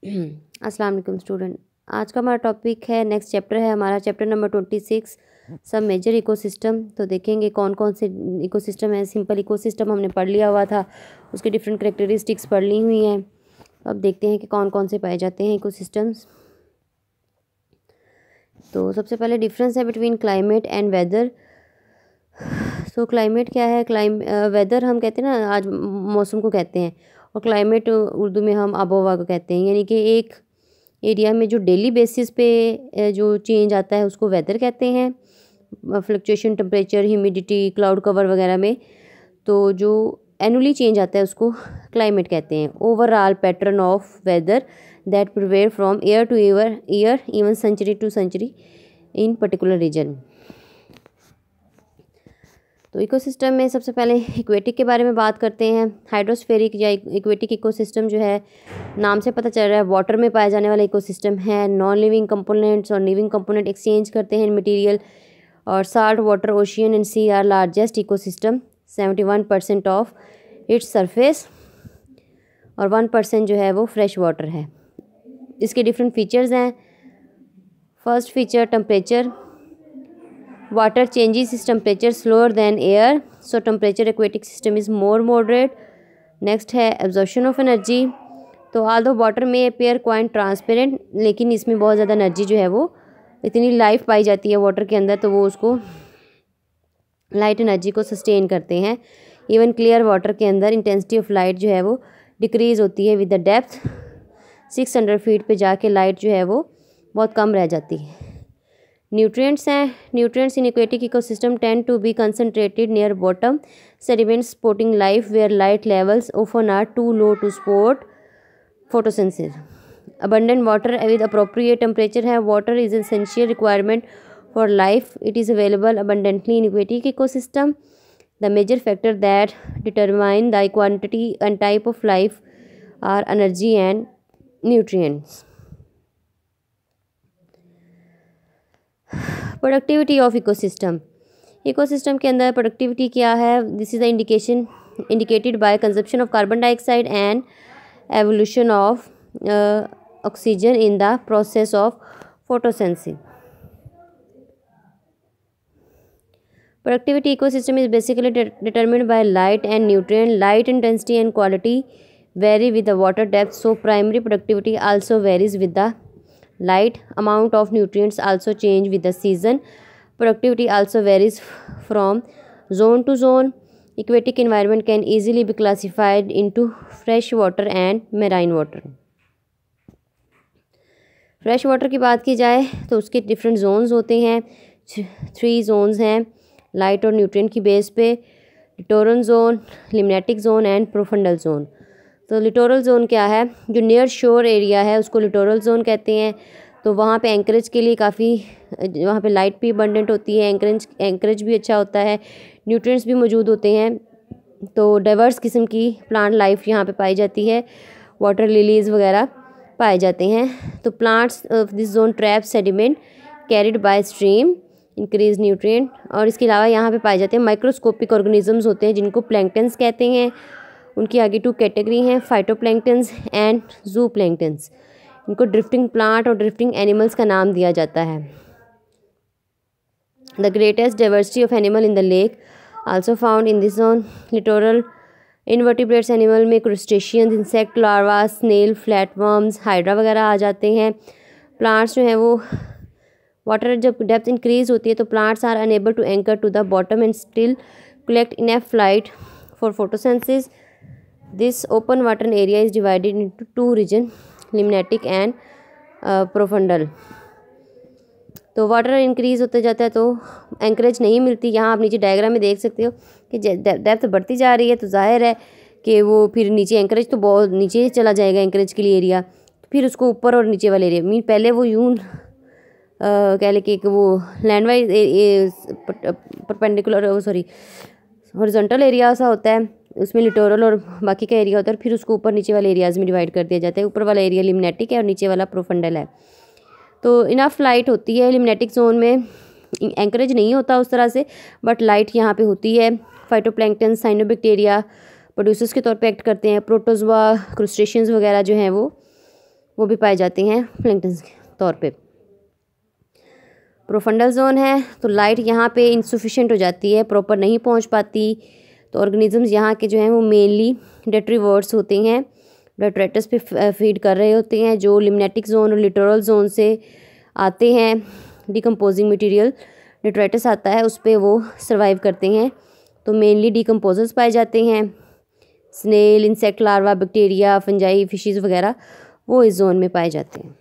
अस्सलाम वालेकुम स्टूडेंट। आज का हमारा टॉपिक है, नेक्स्ट चैप्टर है हमारा चैप्टर नंबर 26, सब मेजर इकोसिस्टम। तो देखेंगे कौन कौन से इकोसिस्टम है। सिंपल इकोसिस्टम हमने पढ़ लिया हुआ था, उसके डिफरेंट करेक्टरिस्टिक्स पढ़ ली हुई हैं। अब देखते हैं कि कौन कौन से पाए जाते हैं इकोसिस्टम्स। तो सबसे पहले डिफरेंस है बिटवीन क्लाइमेट एंड वेदर। तो क्लाइमेट क्या है? वेदर हम कहते हैं ना, आज मौसम को कहते हैं, और क्लाइमेट उर्दू में हम आबो हवा को कहते हैं। यानी कि एक एरिया में जो डेली बेसिस पे जो चेंज आता है उसको वेदर कहते हैं। Fluctuation temperature, humidity, cloud cover वगैरह में। तो जो एनुअली चेंज आता है उसको क्लाइमेट कहते हैं। Overall pattern of weather that prevail from year to year even century to century in particular region. तो इकोसिस्टम में सबसे पहले इक्वेटिक के बारे में बात करते हैं। हाइड्रोस्फेरिक या इक्वेटिक इकोसिस्टम जो है, नाम से पता चल रहा है वाटर में पाए जाने वाला इकोसिस्टम है। नॉन लिविंग कंपोनेंट्स और लिविंग कंपोनेंट एक्सचेंज करते हैं मटेरियल। और salt water, ocean and sea are largest ecosystem, 71% of its surface, और 1% जो है वो फ्रेश वाटर है। इसके डिफरेंट फीचर्स हैं। First feature temperature. Water changes its temperature slower than air, so temperature aquatic system is more moderate. Next है absorption of energy। तो although water may appear quite transparent, लेकिन इसमें बहुत ज़्यादा energy जो है वो, इतनी लाइफ पाई जाती है वाटर के अंदर, तो वो उसको लाइट एनर्जी को सस्टेन करते हैं। इवन क्लियर वाटर के अंदर इंटेंसिटी ऑफ लाइट जो है वो डिक्रीज़ होती है विद द डेप्थ। 600 फीट पे जाके लाइट जो है वो बहुत कम रह जाती है। न्यूट्रिएंट्स हैं। Nutrients in aquatic ecosystem tend to be concentrated near bottom sediments supporting life where light levels often are too low to support photosynthesis. Abundant water with appropriate temperature है। Water is an essential requirement for life. It is available abundantly in aquatic ecosystem. The major factor that determine the quantity and type of life are energy and nutrients. Productivity of ecosystem. Ecosystem के अंदर productivity क्या है? This is the indicated by consumption of carbon dioxide and evolution of oxygen in the process of photosynthesis. Productivity ecosystem is basically determined by light and nutrient. Light intensity and quality vary with the water depth, so primary productivity also varies with the light. Amount of nutrients also change with the season. Productivity also varies from zone to zone. Aquatic environment can easily be classified into fresh water and marine water. Fresh water की बात की जाए तो उसके different zones होते हैं। 3 Jones हैं light और न्यूट्रिएंट की बेस पे: littoral zone, limnetic zone and profundal zone. तो लिटोरल जोन क्या है? जो नियर शोर एरिया है उसको लिटोरल जोन कहते हैं। तो वहाँ पे एंकरेज के लिए काफ़ी, वहाँ पे लाइट भी अबंडेंट होती है, एंकरेज भी अच्छा होता है, न्यूट्रिएंट्स भी मौजूद होते हैं। तो डाइवर्स किस्म की प्लांट लाइफ यहाँ पे पाई जाती है। वाटर लिलीज़ वगैरह पाए जाते हैं। तो plants of this zone trap sediment carried by stream, increase nutrient. और इसके अलावा यहाँ पे पाए जाते हैं माइक्रोस्कोपिक ऑर्गेनिजम्स होते हैं जिनको प्लैंक्टन्स कहते हैं। उनकी आगे 2 कैटेगरी हैं, फाइटोप्लैंक्टन्स एंड जूप्लैंक्टन्स। इनको ड्रिफ्टिंग प्लांट और ड्रिफ्टिंग एनिमल्स का नाम दिया जाता है। The greatest diversity of animal in the lake also found in this zone. Littoral invertebrates animal में crustaceans, insect larva, snail, flatworms, hydra वगैरह आ जाते हैं। प्लांट्स जो हैं वो, वाटर जब डेप्थ इंक्रीज होती है तो plants are unable to anchor to the bottom and still collect enough light for photosynthesis. This open water area is divided into 2 regions, limnatic and profundal. तो वाटर इंक्रीज़ होते जाता है तो encourage नहीं मिलती। यहाँ आप नीचे डायग्राम में देख सकते हो कि डेप्थ बढ़ती जा रही है, तो जाहिर है कि वो फिर नीचे एंकरेज तो बहुत नीचे चला जाएगा एंकरेज के लिए एरिया। फिर उसको ऊपर और नीचे वाले एरिया मीन पहले वो यूं कह ले कि वो land wise perpendicular horizontal area सा होता है, उसमें लिटोरल और बाकी का एरिया होता है। फिर उसको ऊपर नीचे वाले एरियाज़ में डिवाइड कर दिया जाता है। ऊपर वाला एरिया लिम्नेटिक है और नीचे वाला प्रोफंडल है। तो इनफ लाइट होती है लिम्नेटिक जोन में, एंकरेज नहीं होता उस तरह से, बट लाइट यहाँ पे होती है। फाइटोप्लैंक्टन, साइनोबैक्टीरिया प्रोड्यूसर्स के तौर पे एक्ट करते हैं। प्रोटोजोआ, क्रुस्टेशियंस वगैरह जो हैं वो वो भी पाए जाते हैं प्लैंकटन के तौर पे। प्रोफंडल जोन है तो लाइट यहाँ पे इंसफिशिएंट हो जाती है, प्रॉपर नहीं पहुँच पाती, तो ऑर्गेनिजम्स यहाँ के जो हैं वो मेनली डेट्रीवर्ड्स होते हैं, डेट्रेटस पे फीड कर रहे होते हैं, जो लिम्नेटिक जोन और लिटोरल जोन से आते हैं डिकम्पोजिंग मटेरियल डेट्रेटस आता है, उस पर वो सर्वाइव करते हैं। तो मेनली डिकम्पोजर्स पाए जाते हैं, snail, insect larva, bacteria, fungi, fishes वगैरह वो इस जोन में पाए जाते हैं।